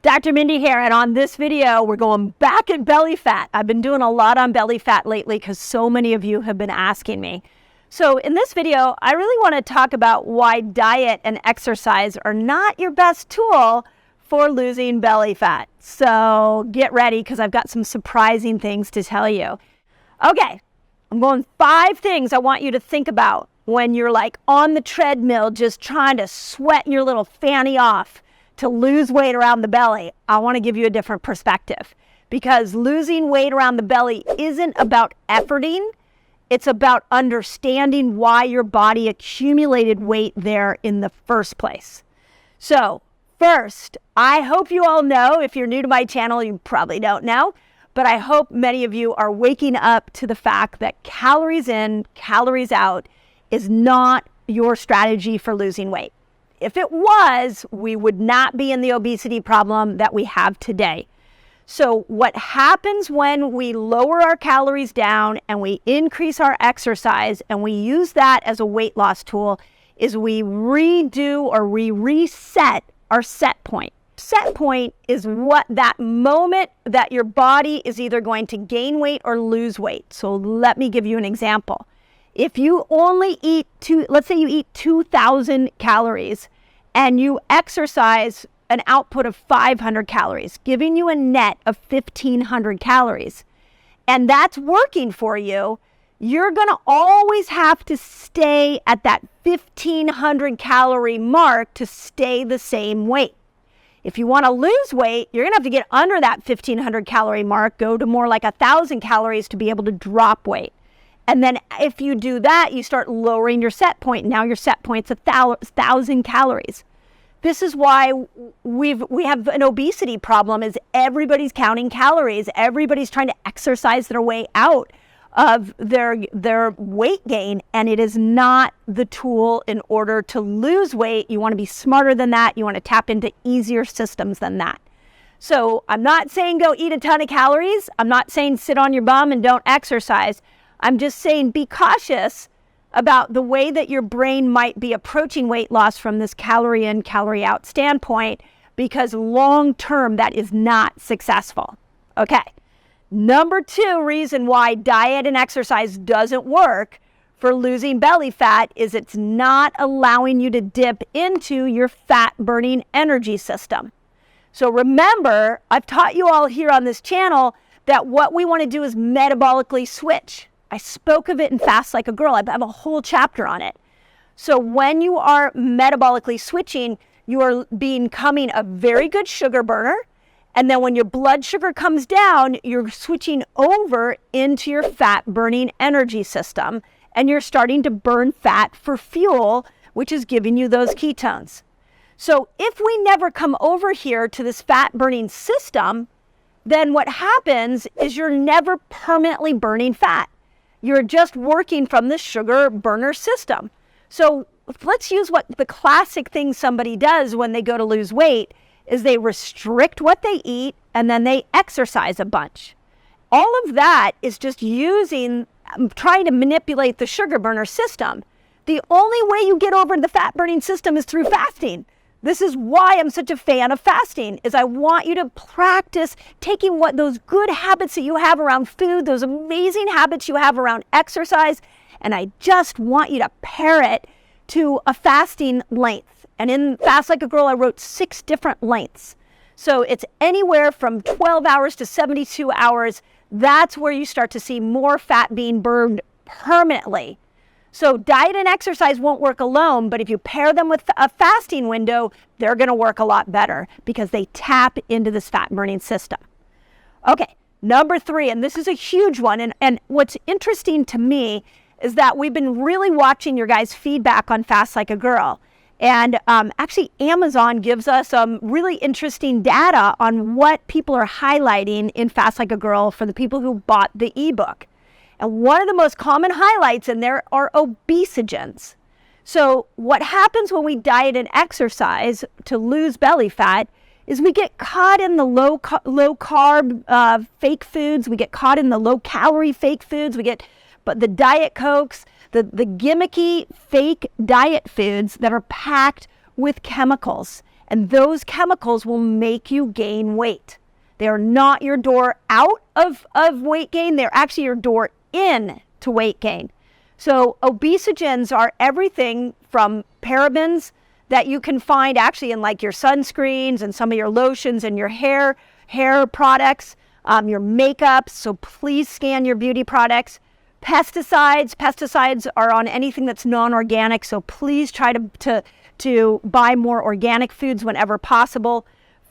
Dr. Mindy here, and on this video, we're going back at belly fat. I've been doing a lot on belly fat lately because so many of you have been asking me. So in this video, I really want to talk about why diet and exercise are not your best tool for losing belly fat. So get ready because I've got some surprising things to tell you. Okay, I'm going 5 things I want you to think about when you're like on the treadmill just trying to sweat your little fanny off to lose weight around the belly. I want to give you a different perspective because losing weight around the belly isn't about efforting. It's about understanding why your body accumulated weight there in the first place. So first, I hope you all know, if you're new to my channel, you probably don't know, but I hope many of you are waking up to the fact that calories in, calories out is not your strategy for losing weight. If it was, we would not be in the obesity problem that we have today. So what happens when we lower our calories down and we increase our exercise and we use that as a weight loss tool is we redo or we reset our set point. Set point is what that moment that your body is either going to gain weight or lose weight. So let me give you an example. If you only eat let's say you eat 2,000 calories and you exercise an output of 500 calories, giving you a net of 1,500 calories, and that's working for you, you're going to always have to stay at that 1,500 calorie mark to stay the same weight. If you want to lose weight, you're going to have to get under that 1,500 calorie mark, go to more like 1,000 calories to be able to drop weight. And then if you do that, you start lowering your set point. Now your set point's 1,000 calories. This is why we have an obesity problem, is everybody's counting calories. Everybody's trying to exercise their way out of their weight gain, and it is not the tool in order to lose weight. You want to be smarter than that. You want to tap into easier systems than that. So I'm not saying go eat a ton of calories. I'm not saying sit on your bum and don't exercise. I'm just saying be cautious about the way that your brain might be approaching weight loss from this calorie in, calorie out standpoint, because long term that is not successful. Okay. Number 2 reason why diet and exercise doesn't work for losing belly fat is it's not allowing you to dip into your fat burning energy system. So remember, I've taught you all here on this channel that what we want to do is metabolically switch. I spoke of it in Fast Like a Girl. I have a whole chapter on it. So when you are metabolically switching, you are becoming a very good sugar burner. And then when your blood sugar comes down, you're switching over into your fat burning energy system. And you're starting to burn fat for fuel, which is giving you those ketones. So if we never come over here to this fat burning system, then what happens is you're never permanently burning fat. You're just working from the sugar burner system. So let's use what the classic thing somebody does when they go to lose weight is they restrict what they eat and then they exercise a bunch. All of that is just trying to manipulate the sugar burner system. The only way you get over the fat burning system is through fasting. This is why I'm such a fan of fasting, is I want you to practice taking those good habits that you have around food, those amazing habits you have around exercise, and I just want you to pair it to a fasting length. And in Fast Like a Girl, I wrote 6 different lengths. So it's anywhere from 12 hours to 72 hours. That's where you start to see more fat being burned permanently. So diet and exercise won't work alone, but if you pair them with a fasting window, they're going to work a lot better because they tap into this fat burning system. Okay, number 3, and this is a huge one. And what's interesting to me is that we've been really watching your guys' feedback on Fast Like a Girl. And actually, Amazon gives us some really interesting data on what people are highlighting in Fast Like a Girl for the people who bought the ebook. And one of the most common highlights in there are obesogens. So what happens when we diet and exercise to lose belly fat is we get caught in the low carb fake foods. We get caught in the low calorie fake foods. But the Diet Cokes, the gimmicky fake diet foods that are packed with chemicals. And those chemicals will make you gain weight. They are not your door out of weight gain. They're actually your door in to weight gain. So obesogens are everything from parabens that you can find actually in like your sunscreens and some of your lotions and your hair products, your makeup. So please scan your beauty products. Pesticides are on anything that's non-organic. So please try to buy more organic foods whenever possible.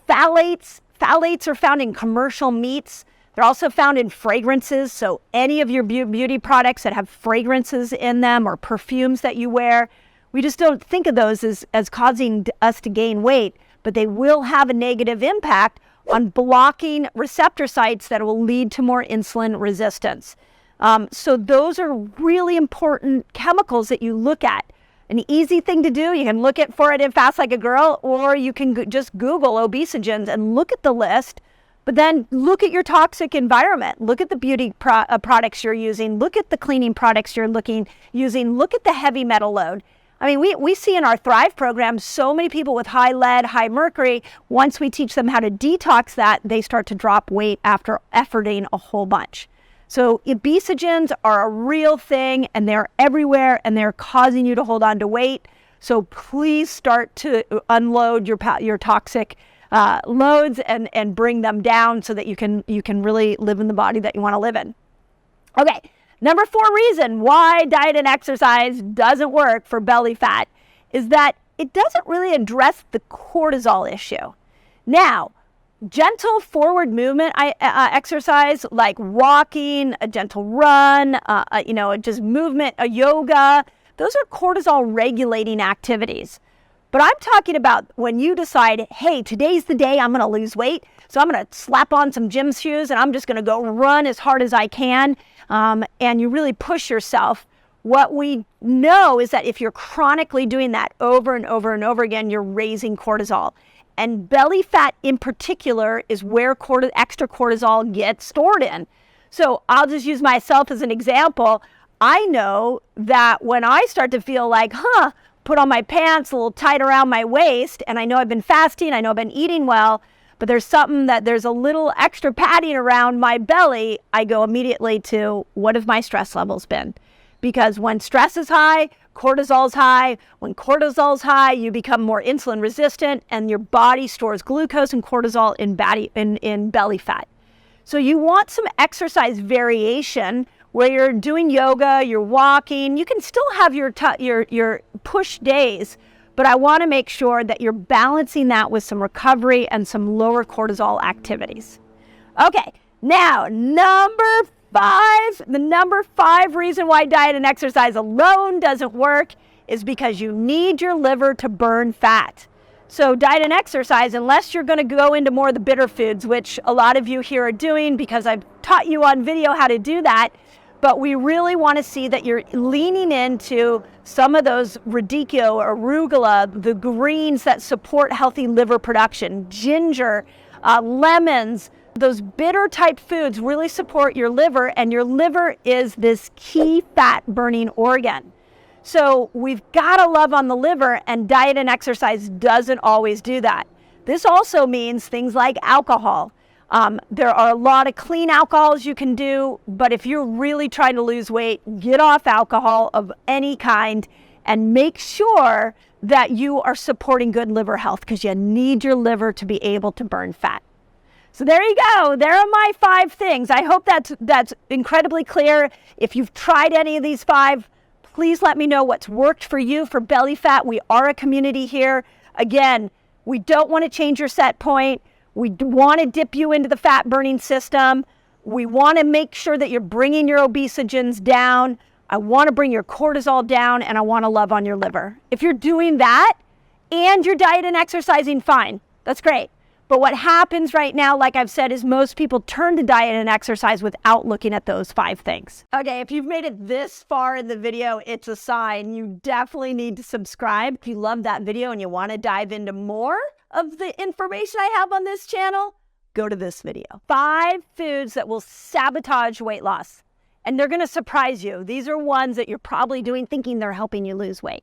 Phthalates are found in commercial meats. They're also found in fragrances. So any of your beauty products that have fragrances in them or perfumes that you wear, we just don't think of those as causing us to gain weight, but they will have a negative impact on blocking receptor sites that will lead to more insulin resistance. So those are really important chemicals that you look at. An easy thing to do, you can look for it in Fast Like a Girl, or you can just Google obesogens and look at the list, but then look at your toxic environment. Look at the beauty products you're using. Look at the cleaning products you're using. Look at the heavy metal load. I mean, we see in our Thrive program so many people with high lead, high mercury. Once we teach them how to detox that, they start to drop weight after efforting a whole bunch. So obesogens are a real thing, and they're everywhere, and they're causing you to hold on to weight. So please start to unload your toxic loads and bring them down so that you can really live in the body that you want to live in. Okay, number 4 reason why diet and exercise doesn't work for belly fat is that it doesn't really address the cortisol issue. Now, gentle forward movement exercise like walking, a gentle run, just movement, a yoga, those are cortisol regulating activities. But I'm talking about when you decide, hey, today's the day I'm going to lose weight, so I'm going to slap on some gym shoes and I'm just going to go run as hard as I can, and you really push yourself. What we know is that if you're chronically doing that over and over and over again, you're raising cortisol. And belly fat in particular is where extra cortisol gets stored in. So I'll just use myself as an example. I know that when I start to feel like, put on my pants a little tight around my waist, and I know I've been fasting, I know I've been eating well, but there's a little extra padding around my belly, I go immediately to what have my stress levels been? Because when stress is high, cortisol's high. When cortisol's high, you become more insulin resistant, and your body stores glucose and cortisol in belly fat. So you want some exercise variation where you're doing yoga, you're walking. You can still have your push days, but I want to make sure that you're balancing that with some recovery and some lower cortisol activities. Okay, now the number 5 reason why diet and exercise alone doesn't work is because you need your liver to burn fat. So diet and exercise, unless you're going to go into more of the bitter foods, which a lot of you here are doing because I've taught you on video how to do that, but we really want to see that you're leaning into some of those radicchio or arugula, the greens that support healthy liver production, ginger, lemons. Those bitter type foods really support your liver, and your liver is this key fat burning organ. So we've got to love on the liver, and diet and exercise doesn't always do that. This also means things like alcohol. There are a lot of clean alcohols you can do, but if you're really trying to lose weight, get off alcohol of any kind and make sure that you are supporting good liver health, because you need your liver to be able to burn fat. So there you go. There are my 5 things. I hope that's incredibly clear. If you've tried any of these 5, please let me know what's worked for you for belly fat. We are a community here. Again, we don't want to change your set point. We want to dip you into the fat burning system. We want to make sure that you're bringing your obesogens down. I want to bring your cortisol down, and I want to love on your liver. If you're doing that and you're diet and exercising, fine. That's great. But what happens right now, like I've said, is most people turn to diet and exercise without looking at those 5 things. Okay, if you've made it this far in the video, it's a sign. You definitely need to subscribe. If you love that video and you want to dive into more of the information I have on this channel, go to this video. 5 foods that will sabotage weight loss. And they're going to surprise you. These are ones that you're probably doing thinking they're helping you lose weight.